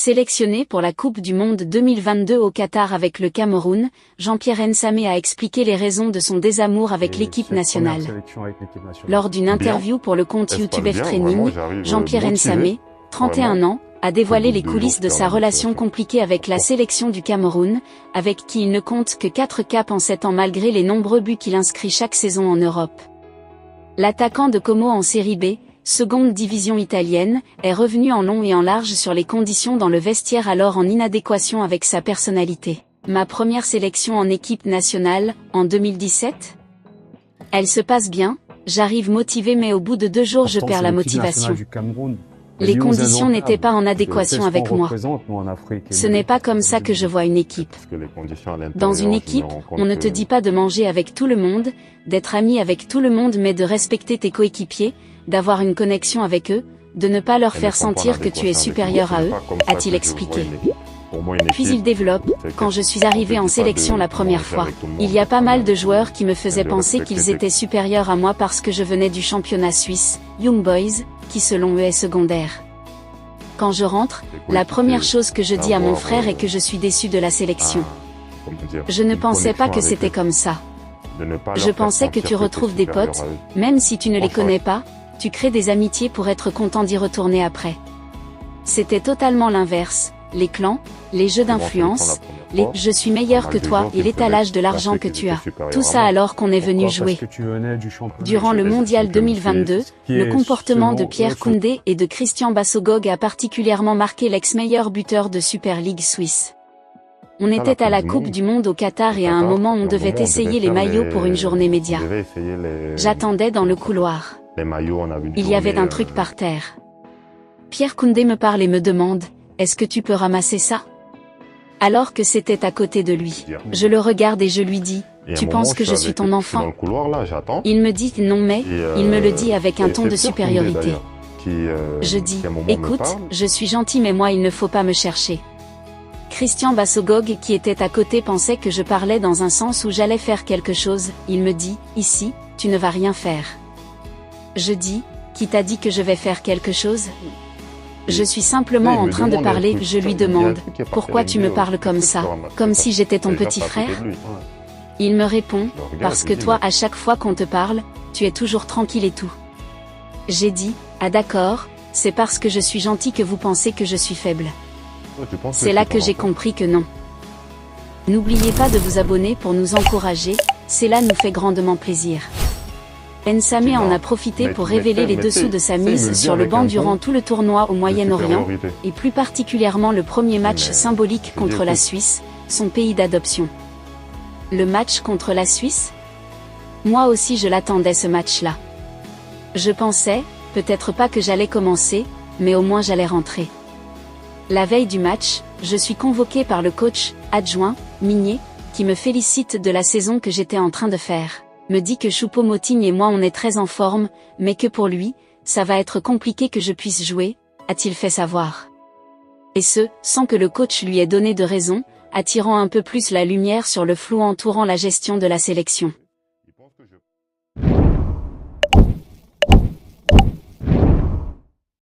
Sélectionné pour la Coupe du Monde 2022 au Qatar avec le Cameroun, Jean-Pierre Nsamé a expliqué les raisons de son désamour avec l'équipe nationale. Lors d'une interview pour le compte YouTube F-Training, Jean-Pierre Nsamé, 31 ans, a dévoilé les coulisses de sa relation compliquée avec la sélection du Cameroun, avec qui il ne compte que 4 caps en 7 ans malgré les nombreux buts qu'il inscrit chaque saison en Europe. L'attaquant de Como en Série B, seconde division italienne, est revenu en long et en large sur les conditions dans le vestiaire alors en inadéquation avec sa personnalité. Ma première sélection en équipe nationale, en 2017 ? Elle se passe bien, j'arrive motivé mais au bout de 2 jours je perds la motivation. Les conditions n'étaient pas en adéquation avec moi. Ce n'est pas comme ça que je vois une équipe. Dans une équipe, on ne te dit pas de manger avec tout le monde, d'être ami avec tout le monde mais de respecter tes coéquipiers, d'avoir une connexion avec eux, de ne pas leur faire sentir que tu es supérieur à eux, a-t-il expliqué. Puis il développe, quand je suis arrivé en sélection la première fois, il y a pas mal de joueurs qui me faisaient penser qu'ils étaient supérieurs à moi parce que je venais du championnat suisse, Young Boys, qui selon eux est secondaire. Quand je rentre, la première chose que je dis à mon frère est que je suis déçu de la sélection. Je ne pensais pas que c'était comme ça. Je pensais que tu retrouves des potes, même si tu ne les connais pas, tu crées des amitiés pour être content d'y retourner après. C'était totalement l'inverse, les clans, les jeux d'influence, les « je suis meilleur que toi » et l'étalage de l'argent que tu as. Tout ça alors qu'on est venu jouer. Durant le Mondial 2022, le comportement de Pierre Koundé et de Christian Bassogog a particulièrement marqué l'ex-meilleur buteur de Super League suisse. On était à la Coupe du Monde au Qatar et à un moment on devait essayer les maillots pour une journée média. J'attendais dans le couloir. Il y avait un truc par terre. Pierre Koundé me parle et me demande « Est-ce que tu peux ramasser ça ?» Alors que c'était à côté de lui. Je le regarde et je lui dis « Tu penses que je suis ton enfant ?» Il me dit « Non mais, il me le dit avec un ton de supériorité. » Je dis « Écoute, je suis gentil mais moi il ne faut pas me chercher. » Christian Bassogog qui était à côté pensait que je parlais dans un sens où j'allais faire quelque chose, il me dit « Ici, tu ne vas rien faire. » Je dis « Qui t'a dit que je vais faire quelque chose ?» Je suis simplement en train de parler, je lui demande « Pourquoi tu me parles comme ça, comme si j'étais ton petit frère ?» Il me répond « Parce que toi à chaque fois qu'on te parle, tu es toujours tranquille et tout. » J'ai dit « Ah d'accord, c'est parce que je suis gentil que vous pensez que je suis faible. » C'est là que j'ai compris que non. N'oubliez pas de vous abonner pour nous encourager, cela nous fait grandement plaisir. Nsamé en a profité pour révéler les dessous de sa mise sur le banc durant tout le tournoi au Moyen-Orient, et plus particulièrement le premier match symbolique contre la Suisse, son pays d'adoption. Le match contre la Suisse ? Moi aussi je l'attendais ce match-là. Je pensais, peut-être pas que j'allais commencer, mais au moins j'allais rentrer. La veille du match, je suis convoqué par le coach, adjoint, Migné, qui me félicite de la saison que j'étais en train de faire. Me dit que Choupo-Moting et moi on est très en forme, mais que pour lui, ça va être compliqué que je puisse jouer, a-t-il fait savoir. Et ce, sans que le coach lui ait donné de raison, attirant un peu plus la lumière sur le flou entourant la gestion de la sélection.